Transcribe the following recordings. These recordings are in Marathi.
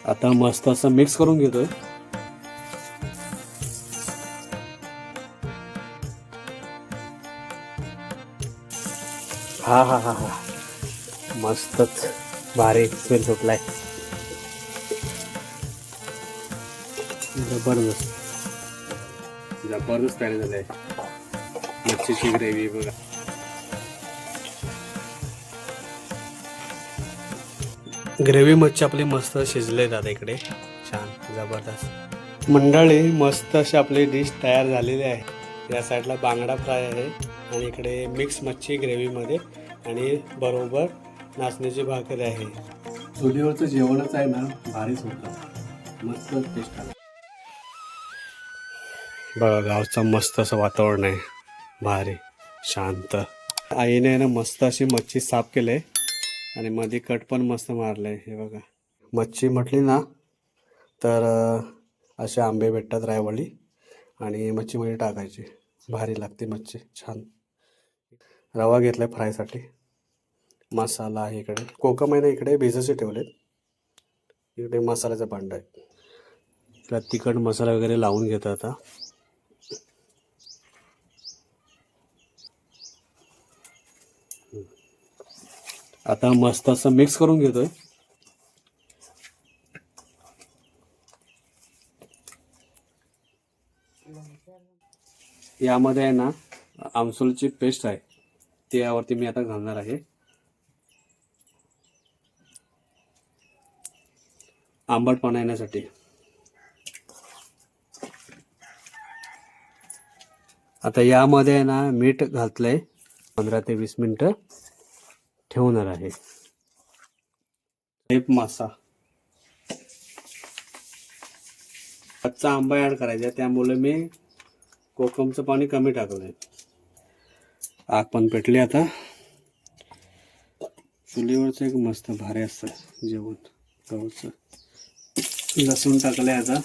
आता मस्त असं मिक्स करून घेतोय. हा हा हा हा, मस्तच भारी स्मेल सुटलाय. जबरदस्त जबरदस्त तयारी झाली आहे मच्छीची ग्रेव्ही बघा. ग्रेव्ही मच्छी आपली मस्त शिजले दादा इकडे, छान जबरदस्त. मंडळी मस्त अशी आपली डिश तयार झालेली आहे. या साईडला बांगडा फ्राय आहे आणि इकडे मिक्स मच्छी ग्रेव्हीमध्ये आणि बरोबर नाचण्याची भाकरी आहे. चुलीवरचं जेवणच आहे ना, भारीच होतं, मस्त टेस्ट आला. बघा गावचं मस्त असं वातावरण आहे, भारी शांत. आईने ना मस्त अशी मच्छी साफ केले आणि मध्ये कट पण मस्त मारले. हे बघा, मच्छी म्हटली ना तर असे आंबे भेटतात रायवळी आणि मच्छीमध्ये टाकायची, भारी लागते मच्छी छान. रवा घेतलाय फ्रायसाठी. मसाला आहे इकडे, कोकम आहे ना इकडे भिजायचे ठेवलेत. इकडे मसाल्याचं भांडं आहे, त्यात तिखट मसाला वगैरे लावून घेतो आता. आता मस्त असं मिक्स करून घेतोय. यामध्ये आहे ना आमसूलची पेस्ट आहे, ती यावरती मी आता घालणार आहे. आंबटपणा येण्यासाठी. आता यामध्ये आहे ना मीठ घातलंय, 15 ते 20 मिनिटं ठेवणार आहे. एक मासा, कच्चा आंबा ऍड करायचा, त्यामुळे मी कोकमचं पाणी कमी टाकलंय. आग पण पेटली आता. चुलीवरचं एक मस्त भारी असतं जेवण गावचं. लसूण टाकलंय आता.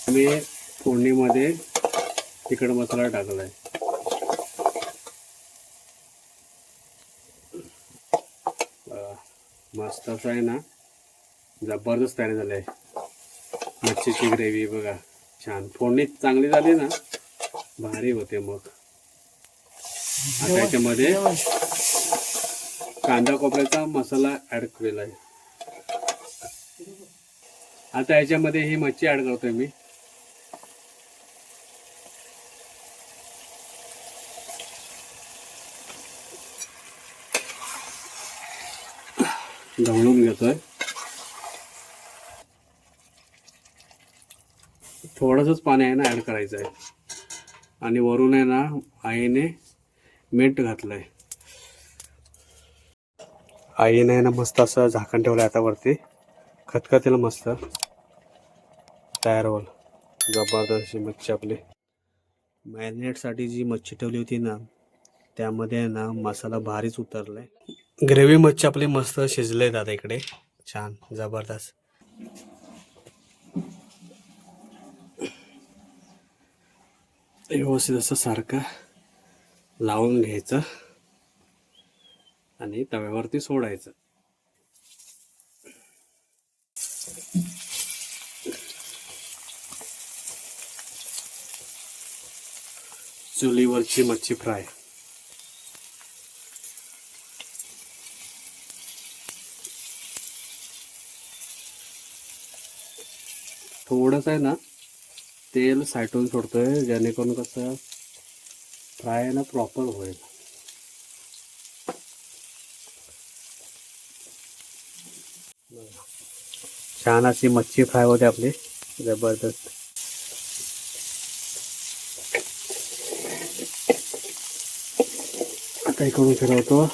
मी फोडणीमध्ये तिखट मसाला टाकलाय. मस्त असं आहे ना, जबरदस्त तयारी झाली आहे मच्छीची ग्रेव्ही बघा. छान फोडणी चांगली झाली ना, भारी होते. मग आता याच्यामध्ये कांदा खोबऱ्याचा मसाला ऍड केलेला आहे. आता याच्यामध्ये ही मच्छी ऍड करतोय मी. ढवळून घेतोय. थोडंसंच पाणी आहे ना ऍड करायचं आहे. आणि वरून आहे ना आईने मीठ घातलंय. आईने ना मस्त असं झाकण ठेवलंय आता वरती, खतखतेला मस्त तयार होईल. जबरदस्त मच्छी आपली. मॅरिनेटसाठी जी मच्छी ठेवली होती ना, त्यामध्ये ना मसाला भारीच उतरलाय. ग्रेव्ही मच्छी आपली मस्त शिजले दादा इकडे, छान जबरदस्त. व्यवस्थित असं सारखं लावून घ्यायचं आणि तव्यावरती सोडायचं. चुलीवरची मच्छी फ्राय. थोडंसं आहे ना तेल साठवून सोडतोय, जेणेकरून कसं फ्राय ना प्रॉपर होईल. छान अशी मच्छी फ्राय होते आपली, जबरदस्त. आता इकडून फिरवतो,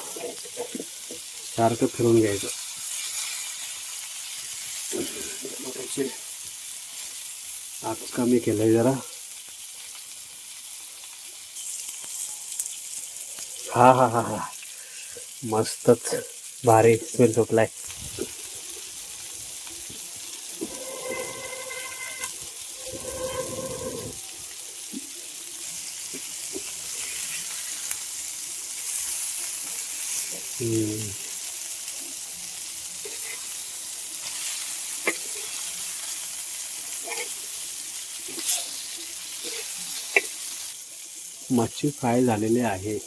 सारखं फिरून घ्यायचं. आग कमी केलंय जरा. हा हा हा हा, मस्तच भारी स्मेल सुटलाय. हम्म. मच्छी फ्राय झालेली आहे.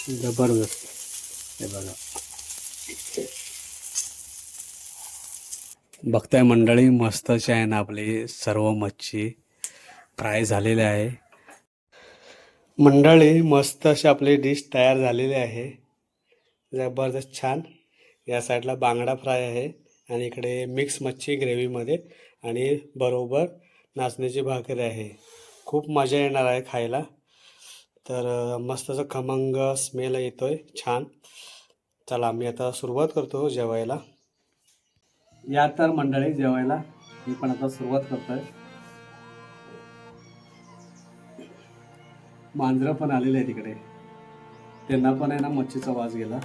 जबरदस्त. हे बघा, बघताय मंडळी, मस्त अशी आहे ना आपली सर्व मच्छी फ्राय झालेली आहे. मंडळी, मस्त अशी आपली डिश तयार झालेली आहे. जबरदस्त छान. या साईडला बांगडा फ्राय आहे आणि इकडे मिक्स मच्छी ग्रेव्हीमध्ये आणि बरोबर नाचण्याची भाकरी आहे. खूप मजा येणार आहे खायला. तर मस्त असं खमंग स्मेल येतोय छान. चला, मी आता सुरुवात करतो जेवायला. या तर मंडळी जेवायला, मी पण आता सुरुवात करतोय. मांजरं पण आलेले आहे तिकडे, त्यांना पण आहे ना मच्छीचा वास गेला.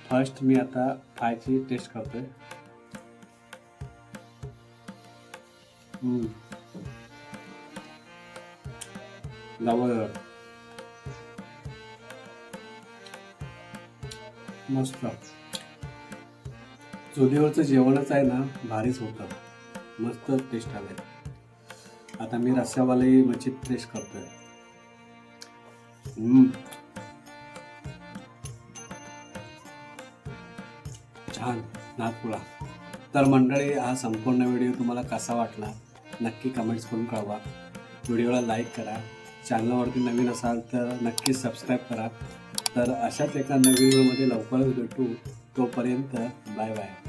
फर्स्ट मी आता फ्रायची टेस्ट करतोय. जबरदस्त, मस्त. चुलीवरचं जेवणच आहे ना, भारीच होतं. मस्त टेस्ट आले. आता मी रस्स्यावाली मच्छी टेस्ट करतोय. छान, नादपुडा. तर मंडळी, हा संपूर्ण व्हिडिओ तुम्हाला कसा वाटला नक्की कमेंट्स करून कळवा. व्हिडिओला लाईक करा. चॅनलवरती नवीन असाल तर नक्की सबस्क्राईब करा. तर अशाच एका नवीन व्हिडिओमध्ये लवकरच भेटू. तोपर्यंत बाय बाय.